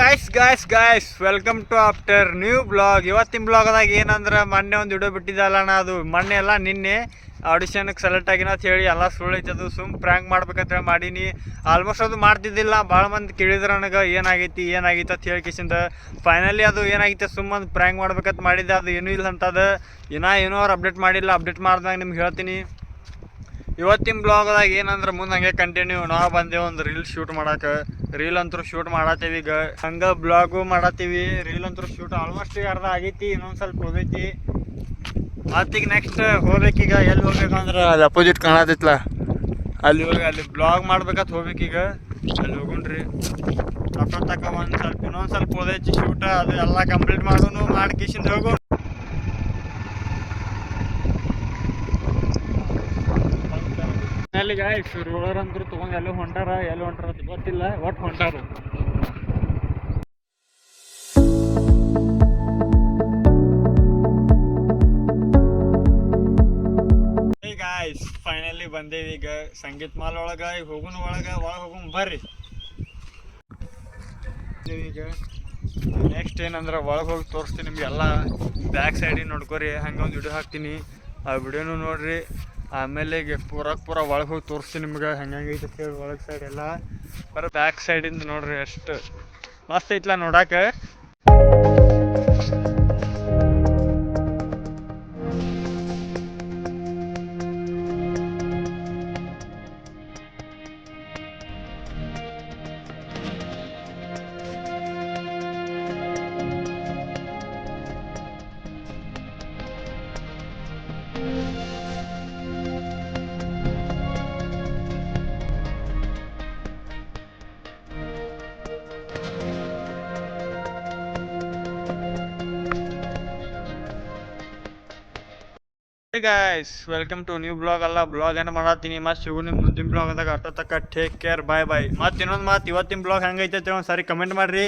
Guys welcome to after new blog. ಇವತ್ತಿನ ಬ್ಲಾಗ್ದಾಗ ಏನಂದ್ರೆ ಮೊನ್ನೆ ಒಂದು ವಿಡಿಯೋ ಬಿಟ್ಟಿದ್ದಲ್ಲ ಅಣ್ಣ, ಅದು ಮೊನ್ನೆ ಎಲ್ಲ ನಿನ್ನೆ ಆಡಿಷನ್ಗೆ ಸೆಲೆಕ್ಟ್ ಆಗಿನ ಅಂತ ಹೇಳಿ ಎಲ್ಲ ಸುಳ್ಳು ಐತೆ. ಅದು ಸುಮ್ ಪ್ರ್ಯಾಂಕ್ ಮಾಡ್ಬೇಕಂತ ಮಾಡೀನಿ. ಆಲ್ಮೋಸ್ಟ್ ಅದು ಮಾಡ್ತಿದ್ದಿಲ್ಲ. ಭಾಳ ಮಂದಿ ಕೇಳಿದ್ರೆ ನನಗೆ ಏನಾಗೈತಿ ಅಂತ ಹೇಳಿ ಕಿಸಿಂದ ಫೈನಲಿ ಅದು ಏನಾಗೈತೆ ಸುಮ್ಮನೆ ಪ್ರ್ಯಾಂಕ್ ಮಾಡ್ಬೇಕಂತ ಮಾಡಿದ್ದೆ. ಅದು ಏನೂ ಇಲ್ಲ ಅಂತದ. ಏನೋ ಅವ್ರು ಅಪ್ಡೇಟ್ ಮಾಡಿಲ್ಲ. ಅಪ್ಡೇಟ್ ಮಾಡಿದಾಗ ನಿಮ್ಗೆ ಹೇಳ್ತೀನಿ. ಇವತ್ತಿನ ಬ್ಲಾಗ್ದಾಗ ಏನಂದ್ರೆ ಮುಂದೆ ಹಂಗೆ ಕಂಟಿನ್ಯೂ ನಾವು ಬಂದೇವು ಒಂದು ರೀಲ್ ಶೂಟ್ ಮಾಡಕ್ಕೆ. ರೀಲ್ ಅಂತೂ ಶೂಟ್ ಮಾಡತ್ತೀವಿ ಈಗ, ಹಂಗೆ ಬ್ಲಾಗು ಮಾಡತ್ತೀವಿ. ರೀಲ್ ಅಂತೂ ಶೂಟ್ ಆಲ್ಮೋಸ್ಟ್ ಅರ್ಧ ಆಗೈತಿ, ಇನ್ನೊಂದು ಸ್ವಲ್ಪ ಹೋಗೈತಿ. ಮತ್ತೀಗ ನೆಕ್ಸ್ಟ್ ಹೋಗ್ಬೇಕೀಗ. ಎಲ್ಲಿ ಹೋಗ್ಬೇಕಂದ್ರೆ ಅಲ್ಲಿ ಅಪೋಸಿಟ್ ಕಾಣತೈತ್ಲ, ಅಲ್ಲಿ ಹೋಗಿ ಅಲ್ಲಿ ಬ್ಲಾಗ್ ಮಾಡ್ಬೇಕಂತ ಹೋಗ್ಬೇಕೀಗ. ಅಲ್ಲಿ ಹೋಗೋಣ್ರಿ. ತಕ್ಕ ಇನ್ನೊಂದು ಸ್ವಲ್ಪ ಹೋದೈತಿ ಶೂಟ್. ಅದು ಎಲ್ಲ ಕಂಪ್ಲೀಟ್ ಮಾಡೋನು ಮಾಡಿ ಕಿಶಿಂದ ಹೋಗೋ. ಅಲ್ಲಿ ಗಾಯ್ಸ್ ರೋಲರ್ ಅಂತೂ ತೊಗೊಂಡು ಎಲ್ಲೋ ಹೊಂಟಾರ ಅಂತ ಗೊತ್ತಿಲ್ಲ, ಒಟ್ಟು ಹೊಂಟಾರ. ಗಾಯ್ಸ್ ಫೈನಲಿ ಬಂದೇವಿ ಈಗ ಸಂಗೀತ್ ಮಾಲ್ ಒಳಗೆ. ಈಗ ಒಳಗೆ ಹೋಗೋಣ ಬರ್ರಿ. ಈಗ ನೆಕ್ಸ್ಟ್ ಏನಂದ್ರೆ ಒಳಗೆ ಹೋಗಿ ತೋರಿಸ್ತೀನಿ ನಿಮ್ಗೆ ಎಲ್ಲ. ಬ್ಯಾಕ್ ಸೈಡಿಗೆ ನೋಡ್ಕೊರಿ, ಹಂಗೆ ಒಂದು ವಿಡಿಯೋ ಹಾಕ್ತೀನಿ, ಆ ವಿಡಿಯೋನು ನೋಡ್ರಿ. ಆಮೇಲೆ ಈಗ ಪೂರ ಒಳಗೆ ಹೋಗಿ ತೋರಿಸ್ತೀನಿ ನಿಮ್ಗೆ ಹೆಂಗೈತೆ ಹೇಳಿ. ಒಳಗೆ ಸೈಡ್ ಎಲ್ಲ ಬರೋ ಬ್ಯಾಕ್ ಸೈಡಿಂದ ನೋಡ್ರಿ, ಎಷ್ಟು ಮಸ್ತ್ ಐತ್ಲ ನೋಡಕ್ಕೆ. Guys welcome to new blog. ಅಲ್ಲ ಬ್ಲಾಗ್ ಏನು ಮಾಡತ್ತೀನಿ. ಮತ್ತು ಸಿಗು ನಿಮ್ಮ ಮುಂದಿನ ಬ್ಲಾಗ್ದಾಗ. ಅರ್ಥ ತಕ್ಕ ಟೇಕ್ ಕೇರ್, ಬಾಯ್. ಮತ್ತು ಇನ್ನೊಂದು ಮಾತು, ಇವತ್ತಿನ ಬ್ಲಾಗ್ ಹೆಂಗೈತೆ ಒಂದು ಸಾರಿ ಕಮೆಂಟ್ ಮಾಡಿರಿ.